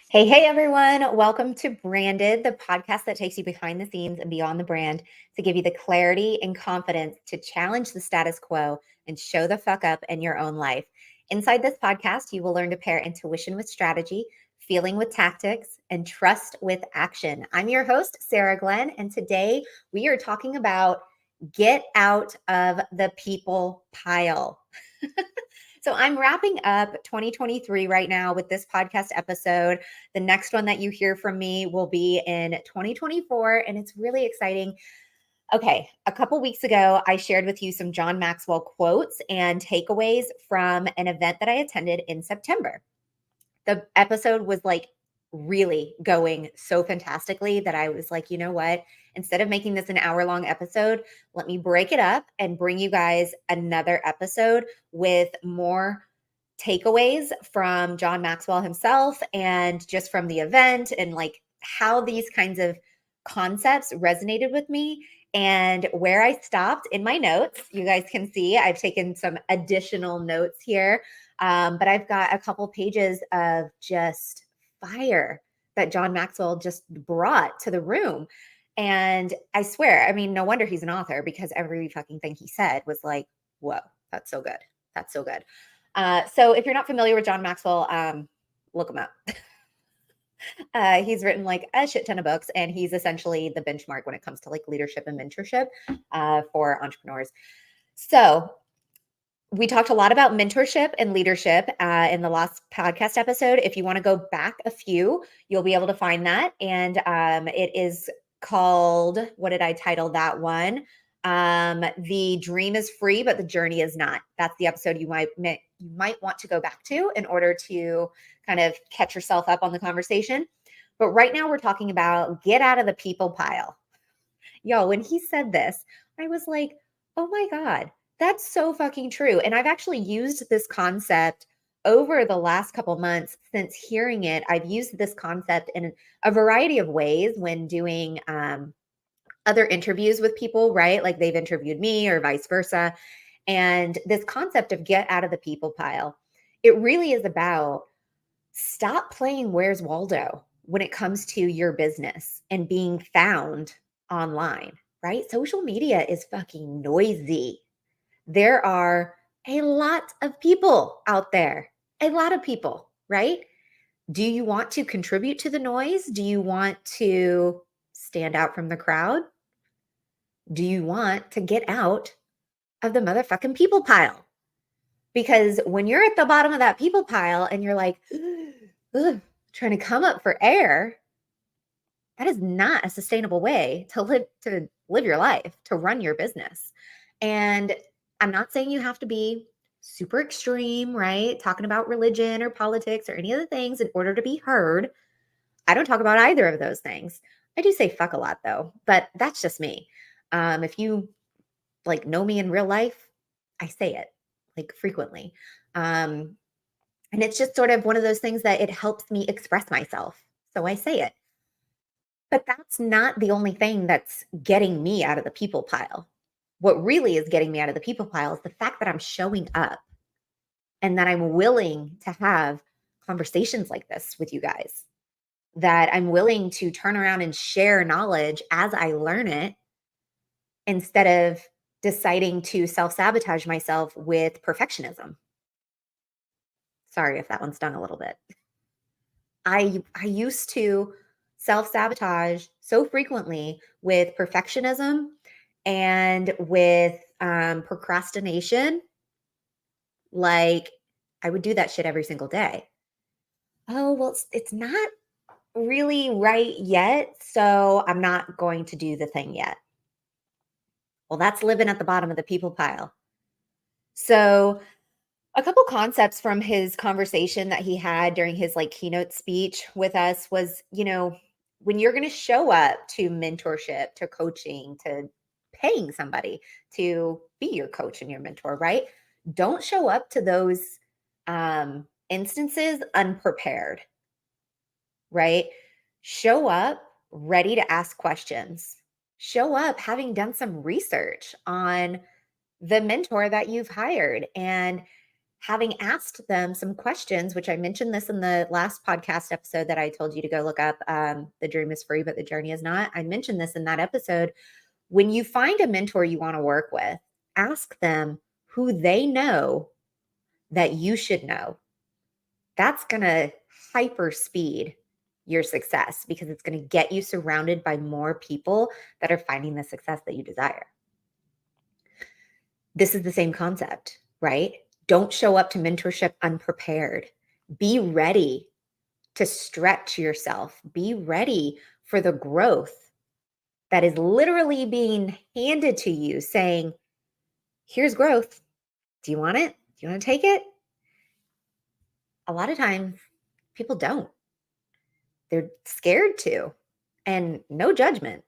Hey, everyone. Welcome to Branded, the podcast that takes you behind the scenes and beyond the brand to give you the clarity and confidence to challenge the status quo and show the fuck up in your own life. Inside this podcast, you will learn to pair intuition with strategy, feeling with tactics, and trust with action. I'm your host, Sarah Glenn, and today we are talking about get out of the people pile. So I'm wrapping up 2023 right now with this podcast episode. The next one that you hear from me will be in 2024, and it's really exciting. Okay, a couple weeks ago, I shared with you some John Maxwell quotes and takeaways from an event that I attended in September. The episode was like really going so fantastically that I was like, you know what? Instead of making this an hour-long episode, let me break it up and bring you guys another episode with more takeaways from John Maxwell himself and just from the event and like how these kinds of concepts resonated with me and where I stopped in my notes. You guys can see I've taken some additional notes here, but I've got a couple pages of just fire that John Maxwell just brought to the room. And I swear, I mean, no wonder he's an author because every fucking thing he said was like, whoa, that's so good. That's so good. So if you're not familiar with John Maxwell, look him up. He's written like a shit ton of books, and he's essentially the benchmark when it comes to like leadership and mentorship for entrepreneurs. So we talked a lot about mentorship and leadership in the last podcast episode. If you want to go back a few, you'll be able to find that. And it is called, what did I title that one? The dream is free, but the journey is not. That's the episode you might want to go back to in order to kind of catch yourself up on the conversation. But right now we're talking about get out of the people pile. Yo, when he said this, I was like, oh my God, that's so fucking true. And I've actually used this concept over the last couple months since hearing it. I've used this concept in a variety of ways when doing other interviews with people, right? Like they've interviewed me or vice versa. And this concept of get out of the people pile, it really is about stop playing Where's Waldo when it comes to your business and being found online, right? Social media is fucking noisy. There are a lot of people out there, a lot of people, right? Do you want to contribute to the noise? Do you want to stand out from the crowd? Do you want to get out of the motherfucking people pile? Because when you're at the bottom of that people pile and you're like, ugh, trying to come up for air, that is not a sustainable way to live your life, to run your business. And I'm not saying you have to be super extreme, right? Talking about religion or politics or any of the things in order to be heard. I don't talk about either of those things. I do say fuck a lot though, but that's just me. If you like know me in real life, I say it like frequently. And it's just sort of one of those things that it helps me express myself. So I say it. But that's not the only thing that's getting me out of the people pile. What really is getting me out of the people pile is the fact that I'm showing up and that I'm willing to have conversations like this with you guys, that I'm willing to turn around and share knowledge as I learn it instead of deciding to self-sabotage myself with perfectionism. Sorry if that one stung a little bit. I used to self-sabotage so frequently with perfectionism and with procrastination. Like I would do that shit every single day. Oh, well, it's not really right yet, so I'm not going to do the thing yet. Well, that's living at the bottom of the people pile. So a couple concepts from his conversation that he had during his like keynote speech with us was, when you're going to show up to mentorship, to coaching, to paying somebody to be your coach and your mentor, right? Don't show up to those instances unprepared, right? Show up ready to ask questions. Show up having done some research on the mentor that you've hired and having asked them some questions, which I mentioned this in the last podcast episode that I told you to go look up, The Dream is Free, but the Journey is not. I mentioned this in that episode. When you find a mentor you want to work with, ask them who they know that you should know. That's going to hyper speed your success because it's going to get you surrounded by more people that are finding the success that you desire. This is the same concept, right? Don't show up to mentorship unprepared. Be ready to stretch yourself. Be ready for the growth that is literally being handed to you saying, here's growth. Do you want it? Do you want to take it? A lot of times people don't. They're scared to, and no judgment.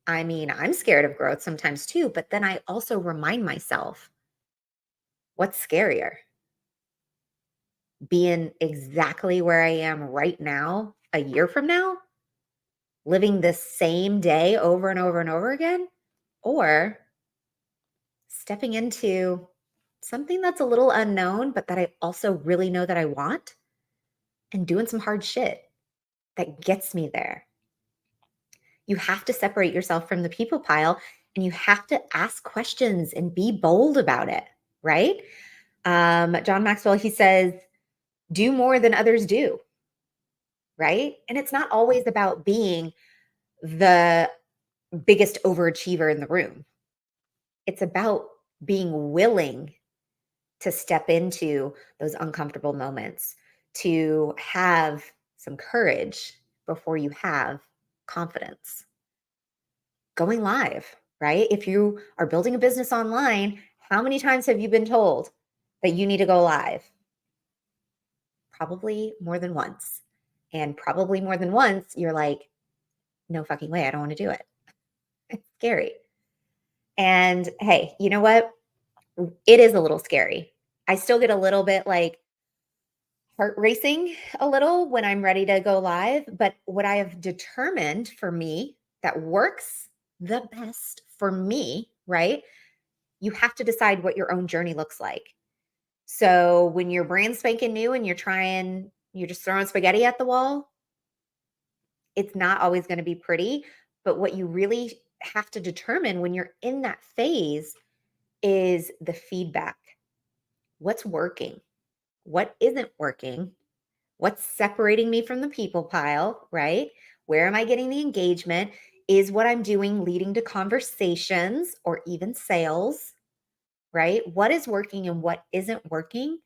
I mean, I'm scared of growth sometimes too, but then I also remind myself, what's scarier? Being exactly where I am right now, a year from now, living the same day over and over and over again, or stepping into something that's a little unknown, but that I also really know that I want, and doing some hard shit that gets me there. You have to separate yourself from the people pile, and you have to ask questions and be bold about it, right? John Maxwell, he says, do more than others do, right? And it's not always about being the biggest overachiever in the room. It's about being willing to step into those uncomfortable moments, to have some courage before you have confidence. Going live, right? If you are building a business online, how many times have you been told that you need to go live? Probably more than once. And probably more than once, you're like, no fucking way, I don't want to do it. It's scary. And hey, you know what? It is a little scary. I still get a little bit like heart racing a little when I'm ready to go live. But what I have determined for me that works the best for me, right? You have to decide what your own journey looks like. So when you're brand spanking new and you're just throwing spaghetti at the wall, it's not always going to be pretty. But what you really have to determine when you're in that phase is the feedback. What's working? What isn't working? What's separating me from the people pile, right? Where am I getting the engagement? Is what I'm doing leading to conversations or even sales, right? What is working and what isn't working?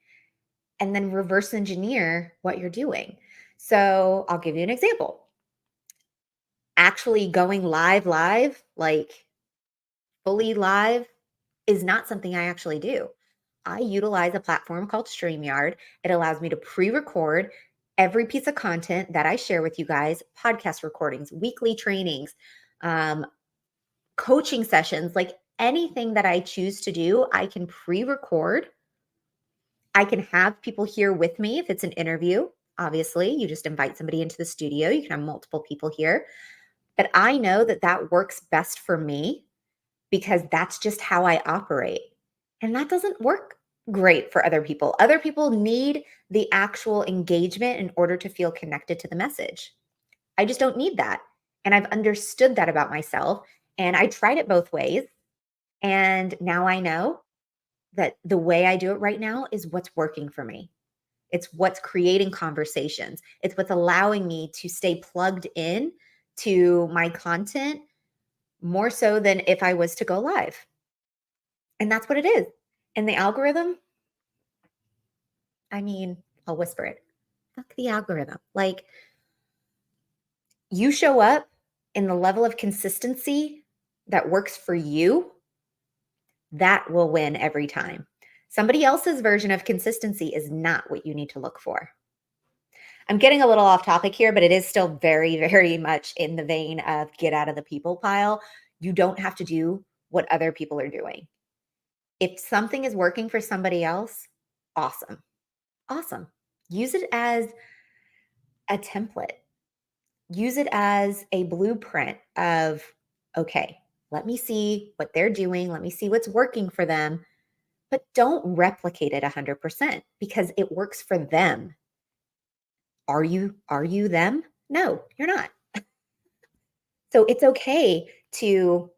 And then reverse engineer what you're doing. So I'll give you an example. Actually going live, like fully live, is not something I actually do. I utilize a platform called StreamYard. It allows me to pre-record every piece of content that I share with you guys, podcast recordings, weekly trainings, coaching sessions, like anything that I choose to do, I can pre-record. I can have people here with me if it's an interview. Obviously, you just invite somebody into the studio. You can have multiple people here. But I know that that works best for me because that's just how I operate. And that doesn't work great for other people. Other people need the actual engagement in order to feel connected to the message. I just don't need that. And I've understood that about myself. And I tried it both ways. And now I know that the way I do it right now is what's working for me. It's what's creating conversations. It's what's allowing me to stay plugged in to my content more so than if I was to go live. And that's what it is. And the algorithm, I mean, I'll whisper it. Fuck the algorithm. Like, you show up in the level of consistency that works for you, that will win every time. Somebody else's version of consistency is not what you need to look for. I'm getting a little off topic here, but it is still very, very much in the vein of get out of the people pile. You don't have to do what other people are doing. If something is working for somebody else, awesome. Awesome. Use it as a template. Use it as a blueprint of, okay, let me see what they're doing. Let me see what's working for them. but don't replicate it 100% because it works for them. Are you them? No, you're not. So it's okay to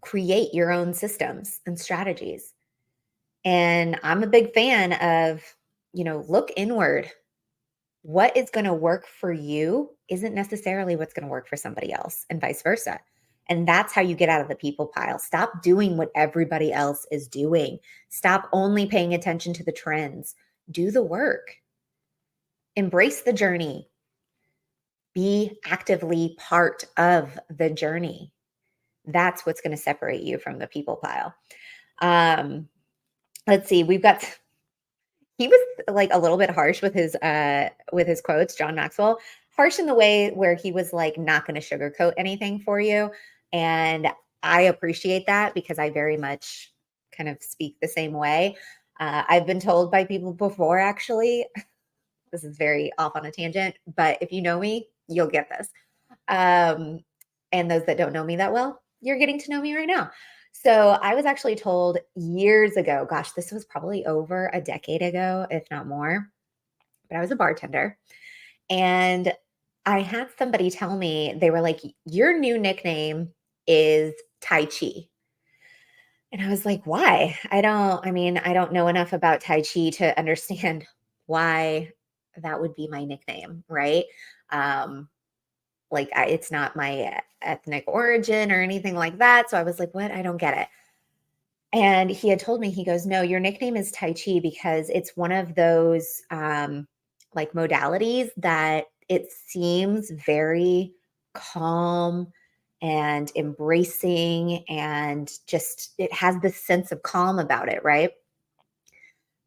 create your own systems and strategies. And I'm a big fan of, look inward. What is going to work for you isn't necessarily what's going to work for somebody else, and vice versa. And that's how you get out of the people pile. Stop doing what everybody else is doing. Stop only paying attention to the trends. Do the work. Embrace the journey. Be actively part of the journey. That's what's going to separate you from the people pile. Let's see. He was like a little bit harsh with his quotes, John Maxwell. Harsh in the way where he was like not going to sugarcoat anything for you. And I appreciate that because I very much kind of speak the same way. I've been told by people before, actually, this is very off on a tangent, but if you know me, you'll get this. And those that don't know me that well, you're getting to know me right now. So I was actually told years ago, gosh, this was probably over a decade ago, if not more, but I was a bartender. And I had somebody tell me, they were like, your new nickname is Tai Chi. And I was like, why? I don't know enough about Tai Chi to understand why that would be my nickname, right? Um, it's not my ethnic origin or anything like that. So I was like, what? I don't get it. And he had told me, he goes, no, your nickname is Tai Chi because it's one of those like modalities that it seems very calm and embracing, and just it has this sense of calm about it, right?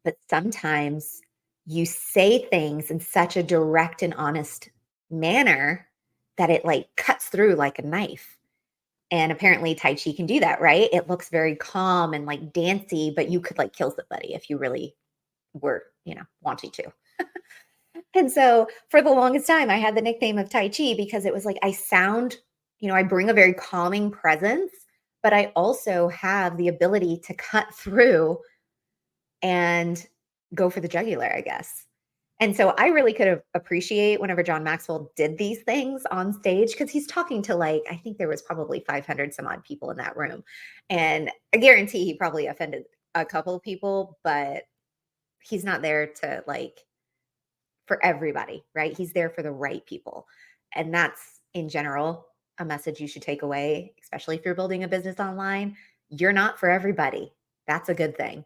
But sometimes you say things in such a direct and honest manner that it like cuts through like a knife. And apparently Tai Chi can do that, right? It looks very calm and like dancey, but you could like kill somebody if you really were, wanting to. And so for the longest time, I had the nickname of Tai Chi because it was like I sound, I bring a very calming presence, but I also have the ability to cut through and go for the jugular, I guess. And so I really could appreciate whenever John Maxwell did these things on stage because he's talking to like, I think there was probably 500 some odd people in that room. And I guarantee he probably offended a couple of people, but he's not there to like for everybody, right? He's there for the right people. And that's in general a message you should take away, especially if you're building a business online. You're not for everybody. That's a good thing.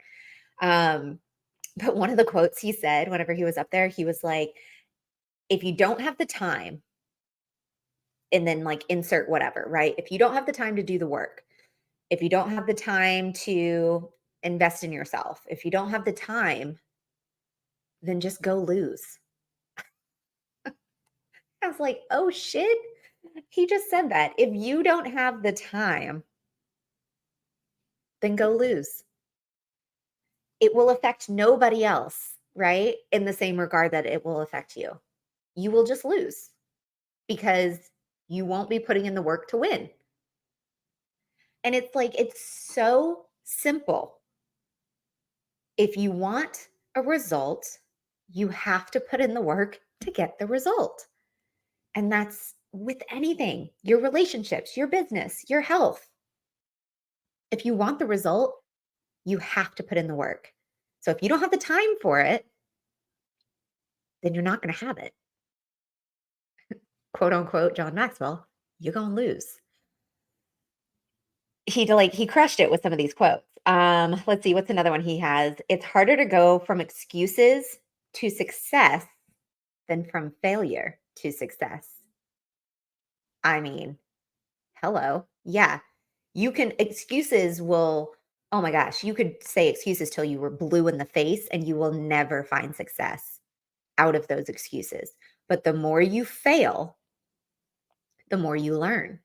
But one of the quotes he said whenever he was up there, he was like, if you don't have the time, and then like insert whatever, right? If you don't have the time to do the work, if you don't have the time to invest in yourself, if you don't have the time, then just go lose. I was like, oh shit. He just said that. If you don't have the time, then go lose. It will affect nobody else, right? In the same regard that it will affect you. You will just lose because you won't be putting in the work to win. And it's like, it's so simple. If you want a result, you have to put in the work to get the result. And that's with anything, your relationships, your business, your health. If you want the result, you have to put in the work. So if you don't have the time for it, then you're not going to have it. Quote unquote, John Maxwell, you're going to lose. He crushed it with some of these quotes. Let's see, what's another one he has? It's harder to go from excuses to success than from failure to success. I mean, hello. Yeah. Excuses will, oh my gosh, you could say excuses till you were blue in the face and you will never find success out of those excuses. But the more you fail, the more you learn.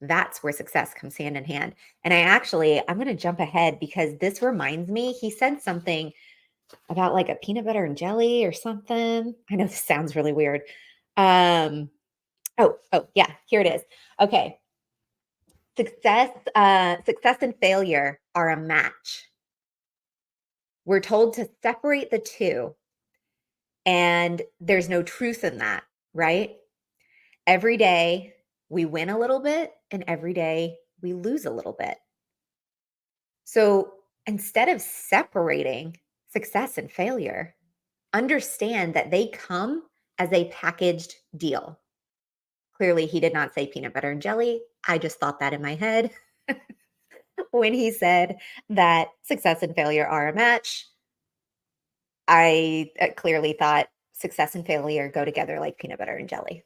That's where success comes hand in hand. And I'm going to jump ahead because this reminds me, he said something about like a peanut butter and jelly or something. I know this sounds really weird. Oh, yeah, here it is. Okay. Success and failure are a match. We're told to separate the two, and there's no truth in that, right? Every day we win a little bit, and every day we lose a little bit. So instead of separating success and failure, understand that they come as a packaged deal. Clearly, he did not say peanut butter and jelly. I just thought that in my head when he said that success and failure are a match. I clearly thought success and failure go together like peanut butter and jelly.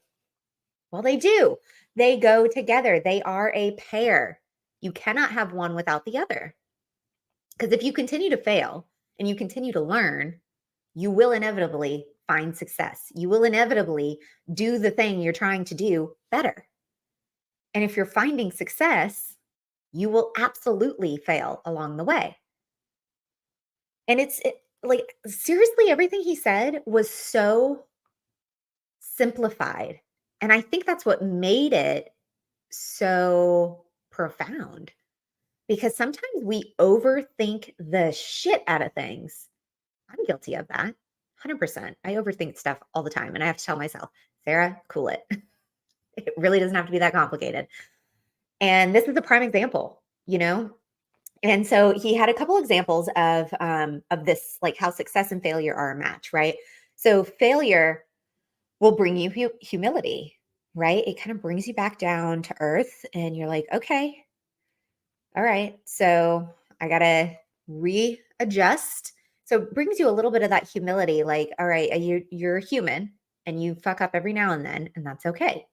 Well, they do. They go together. They are a pair. You cannot have one without the other. Because if you continue to fail and you continue to learn, you will inevitably find success. You will inevitably do the thing you're trying to do better. And if you're finding success, you will absolutely fail along the way. And like, seriously, everything he said was so simplified. And I think that's what made it so profound, because sometimes we overthink the shit out of things. I'm guilty of that. 100%. I overthink stuff all the time. And I have to tell myself, Sarah, cool it. It really doesn't have to be that complicated. And this is a prime example, you know? And so he had a couple examples of this, like how success and failure are a match, right? So failure will bring you humility, right? It kind of brings you back down to earth, and you're like, okay, all right, so I gotta readjust. So it brings you a little bit of that humility, like, all right, you're human and you fuck up every now and then, and that's okay.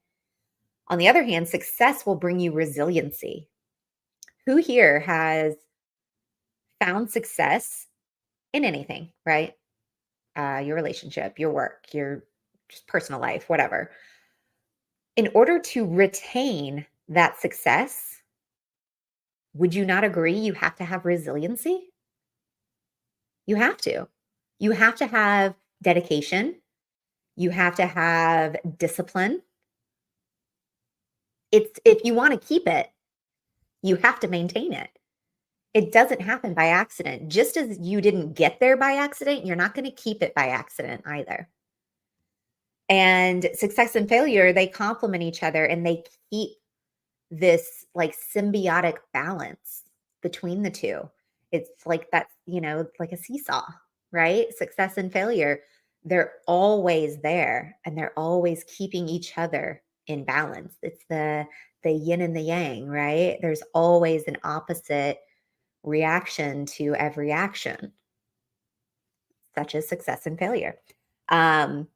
On the other hand, success will bring you resiliency. Who here has found success in anything, right? Your relationship, your work, your just personal life, whatever. In order to retain that success, would you not agree you have to have resiliency? You have to. You have to have dedication. You have to have discipline. It's if you want to keep it, you have to maintain it. It doesn't happen by accident. Just as you didn't get there by accident, you're not going to keep it by accident either. And success and failure, they complement each other, and they keep this like symbiotic balance between the two. It's like that's, like a seesaw, right? Success and failure, they're always there, and they're always keeping each other in balance. It's the yin and the yang, right? There's always an opposite reaction to every action, such as success and failure. Um,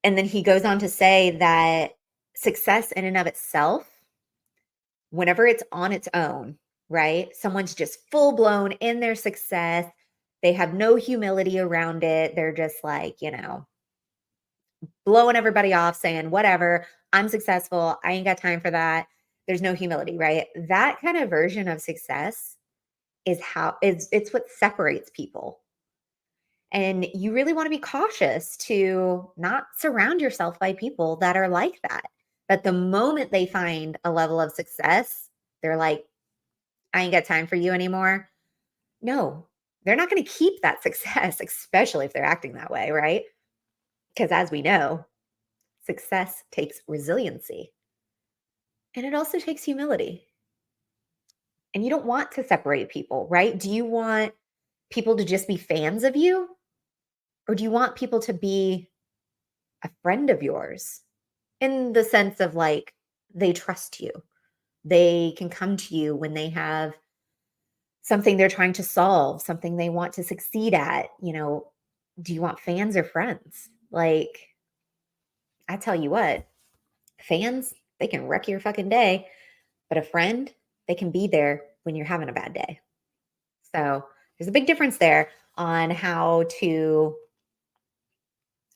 and then he goes on to say that success in and of itself, whenever it's on its own, right? Someone's just full blown in their success. They have no humility around it. They're just like, blowing everybody off, saying, whatever, I'm successful. I ain't got time for that. There's no humility, right? That kind of version of success it's what separates people. And you really want to be cautious to not surround yourself by people that are like that. But the moment they find a level of success, they're like, I ain't got time for you anymore. No, they're not going to keep that success, especially if they're acting that way, right? Because as we know, success takes resiliency, and it also takes humility. And you don't want to separate people, right? Do you want people to just be fans of you? Or do you want people to be a friend of yours in the sense of like they trust you? They can come to you when they have something they're trying to solve, something they want to succeed at. Do you want fans or friends? Like, I tell you what, fans, they can wreck your fucking day, but a friend, they can be there when you're having a bad day. So there's a big difference there on how to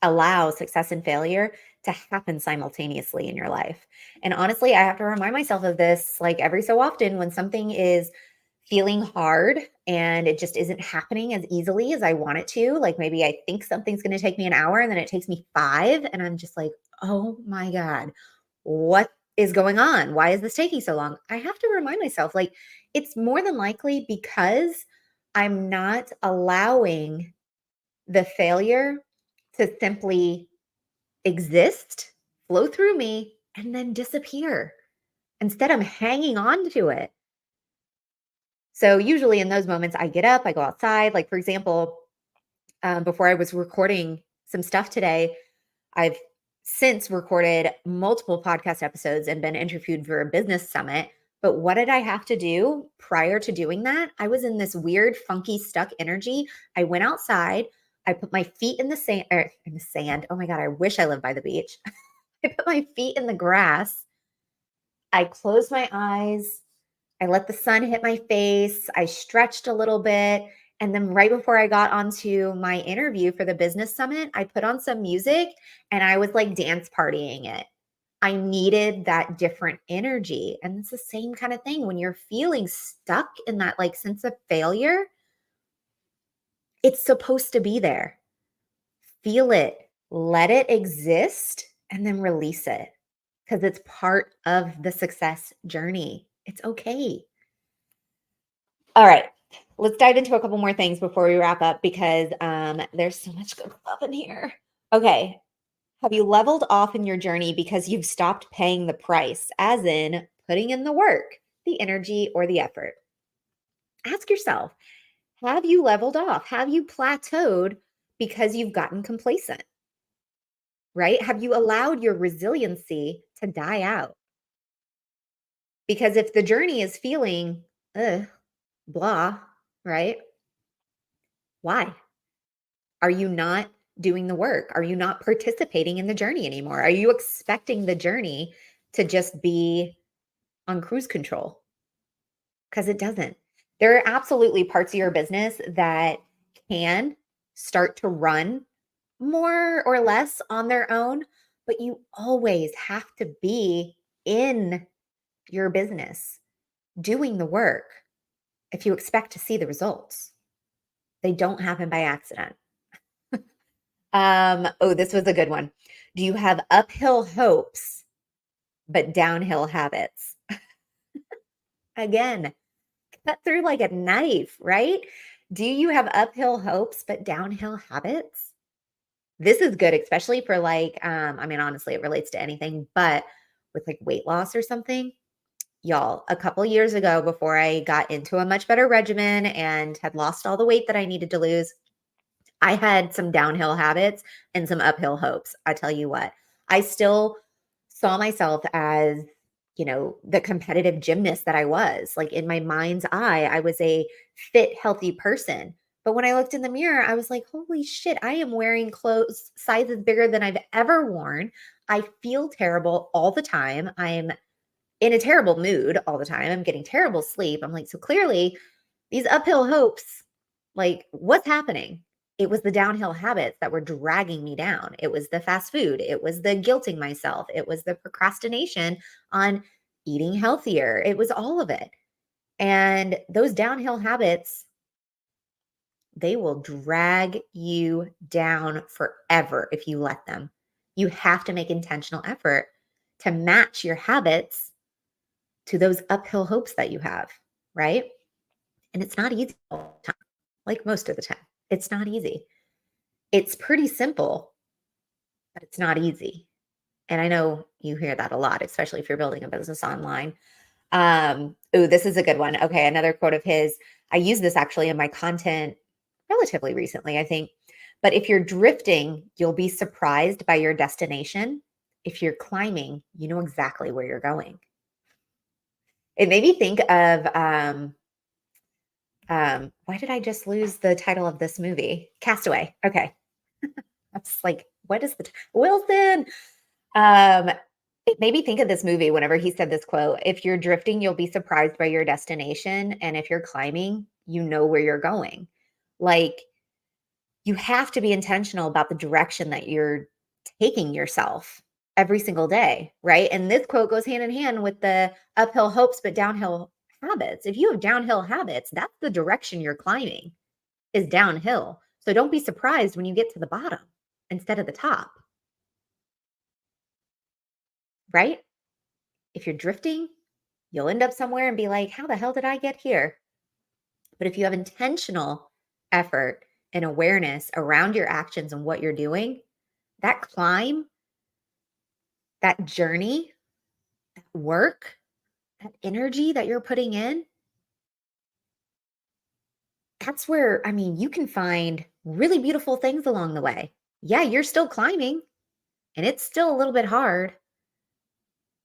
allow success and failure to happen simultaneously in your life. And honestly, I have to remind myself of this like every so often when something is feeling hard and it just isn't happening as easily as I want it to. Like maybe I think something's going to take me an hour and then it takes me 5. And I'm just like, oh my God, what is going on? Why is this taking so long? I have to remind myself, like, it's more than likely because I'm not allowing the failure to simply exist, flow through me, and then disappear. Instead, I'm hanging on to it. So usually in those moments, I get up, I go outside. Like, for example, before I was recording some stuff today, I've since recorded multiple podcast episodes and been interviewed for a business summit. But what did I have to do prior to doing that? I was in this weird, funky, stuck energy. I went outside. I put my feet in the sand. In the sand. Oh my God, I wish I lived by the beach. I put my feet in the grass. I closed my eyes. I let the sun hit my face. I stretched a little bit. And then right before I got onto my interview for the business summit, I put on some music and I was like dance partying it. I needed that different energy. And it's the same kind of thing when you're feeling stuck in that like sense of failure. It's supposed to be there. Feel it, let it exist, and then release it because it's part of the success journey. It's okay. All right. Let's dive into a couple more things before we wrap up because there's so much good stuff in here. Okay. Have you leveled off in your journey because you've stopped paying the price, as in putting in the work, the energy, or the effort? Ask yourself, have you leveled off? Have you plateaued because you've gotten complacent, right? Have you allowed your resiliency to die out? Because if the journey is feeling blah, right? Why? Are you not doing the work? Are you not participating in the journey anymore? Are you expecting the journey to just be on cruise control? Because it doesn't. There are absolutely parts of your business that can start to run more or less on their own, but you always have to be in your business doing the work if you expect to see the results. They don't happen by accident. Oh, this was a good one. Do you have uphill hopes but downhill habits? Again, cut through like a knife, right? Do you have uphill hopes but downhill habits? This is good, especially for like, I mean, honestly, it relates to anything, but with like weight loss or something. Y'all, a couple years ago, before I got into a much better regimen and had lost all the weight that I needed to lose, I had some downhill habits and some uphill hopes. I tell you what, I still saw myself as, the competitive gymnast that I was. Like in my mind's eye, I was a fit, healthy person. But when I looked in the mirror, I was like, holy shit, I am wearing clothes sizes bigger than I've ever worn. I feel terrible all the time. I'm in a terrible mood all the time. I'm getting terrible sleep. I'm like, so clearly these uphill hopes, like, what's happening? It was the downhill habits that were dragging me down. It was the fast food. It was the guilting myself. It was the procrastination on eating healthier. It was all of it. And those downhill habits, they will drag you down forever if you let them. You have to make intentional effort to match your habits to those uphill hopes that you have, right? And it's not easy all the time, like most of the time. It's not easy. It's pretty simple, but it's not easy. And I know you hear that a lot, especially if you're building a business online. Oh, this is a good one. Okay, another quote of his. I use this actually in my content relatively recently, I think. But if you're drifting, you'll be surprised by your destination. If you're climbing, you know exactly where you're going. It made me think of why did I just lose the title of this movie? Castaway. Okay. That's like, what is Wilson? Um, it made me think of this movie whenever he said this quote. If you're drifting, you'll be surprised by your destination. And if you're climbing, you know where you're going. Like, you have to be intentional about the direction that you're taking yourself every single day, right? And this quote goes hand in hand with the uphill hopes, but downhill habits. If you have downhill habits, that's the direction you're climbing is downhill. So don't be surprised when you get to the bottom instead of the top, right? If you're drifting, you'll end up somewhere and be like, how the hell did I get here? But if you have intentional effort and awareness around your actions and what you're doing, that climb, that journey, that work, that energy that you're putting in, that's where, I mean, you can find really beautiful things along the way. Yeah, you're still climbing and it's still a little bit hard,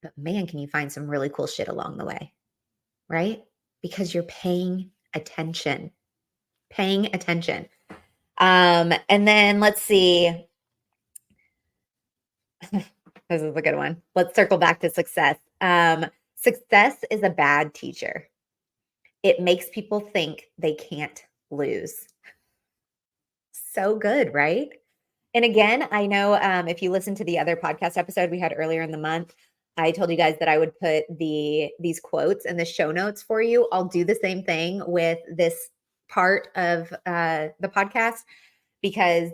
but man, can you find some really cool shit along the way, right? Because you're paying attention, paying attention. And then let's see. This is a good one. Let's circle back to success. Success is a bad teacher. It makes people think they can't lose. So good, right? And again, I know if you listen to the other podcast episode we had earlier in the month, I told you guys that I would put these quotes in the show notes for you. I'll do the same thing with this part of the podcast, because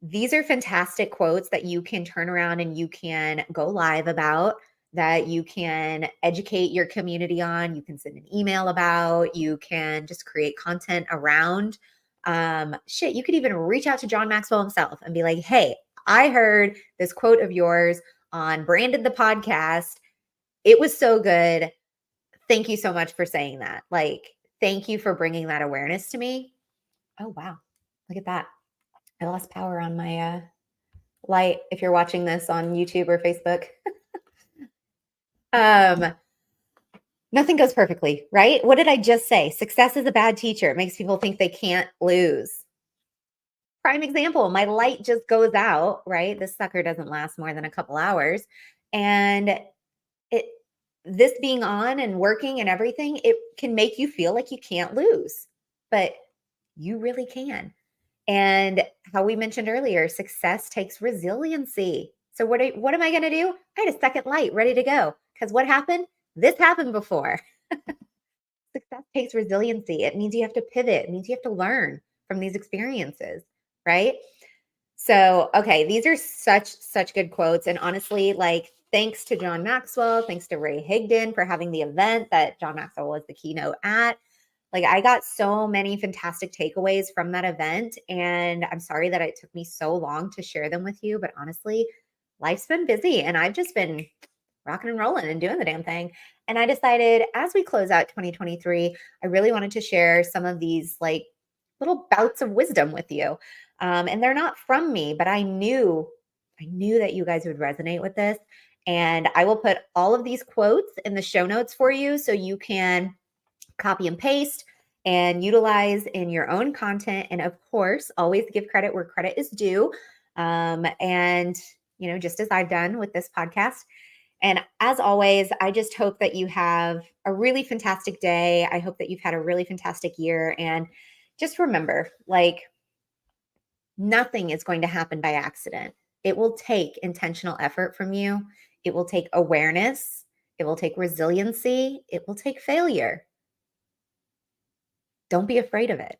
these are fantastic quotes that you can turn around and you can go live about, that you can educate your community on, you can send an email about, you can just create content around. You could even reach out to John Maxwell himself and be like, hey, I heard this quote of yours on Branded the Podcast. It was so good. Thank you so much for saying that. Like, thank you for bringing that awareness to me. Oh, wow. Look at that. I lost power on my light if you're watching this on YouTube or Facebook. Nothing goes perfectly, right? What did I just say? Success is a bad teacher. It makes people think they can't lose. Prime example, my light just goes out, right? This sucker doesn't last more than a couple hours. And this being on and working and everything, it can make you feel like you can't lose, but you really can. And how we mentioned earlier, success takes resiliency. So what am I going to do? I had a second light ready to go, because what happened? This happened before. Success takes resiliency. It means you have to pivot. It means you have to learn from these experiences, right? So, okay, these are such good quotes. And honestly, like, thanks to John Maxwell, thanks to Ray Higdon for having the event that John Maxwell was the keynote at. Like, I got so many fantastic takeaways from that event, and I'm sorry that it took me so long to share them with you, but honestly, life's been busy and I've just been rocking and rolling and doing the damn thing. And I decided, as we close out 2023, I really wanted to share some of these like little bouts of wisdom with you. And they're not from me, but I knew that you guys would resonate with this. And I will put all of these quotes in the show notes for you so you can copy and paste and utilize in your own content. And of course, always give credit where credit is due. And, just as I've done with this podcast. And as always, I just hope that you have a really fantastic day. I hope that you've had a really fantastic year. And just remember, like, nothing is going to happen by accident. It will take intentional effort from you. It will take awareness. It will take resiliency. It will take failure. Don't be afraid of it.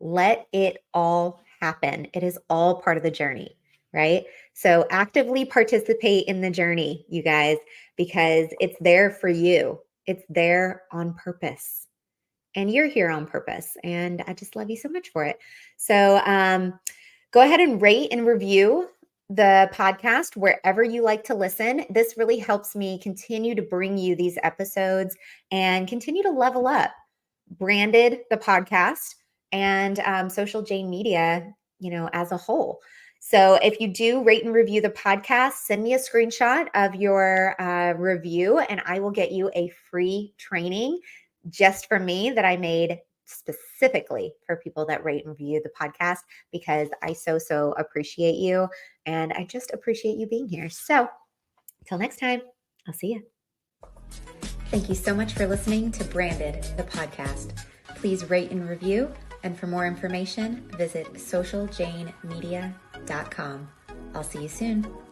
Let it all happen. It is all part of the journey, right? So actively participate in the journey, you guys, because it's there for you. It's there on purpose. And you're here on purpose. And I just love you so much for it. So go ahead and rate and review the podcast wherever you like to listen. This really helps me continue to bring you these episodes and continue to level up Branded the podcast and Social Jane Media, as a whole. So if you do rate and review the podcast, send me a screenshot of your review and I will get you a free training just for me that I made specifically for people that rate and review the podcast, because I so appreciate you. And I just appreciate you being here. So until next time, I'll see you. Thank you so much for listening to Branded, the podcast. Please rate and review. And for more information, visit socialjanemedia.com. I'll see you soon.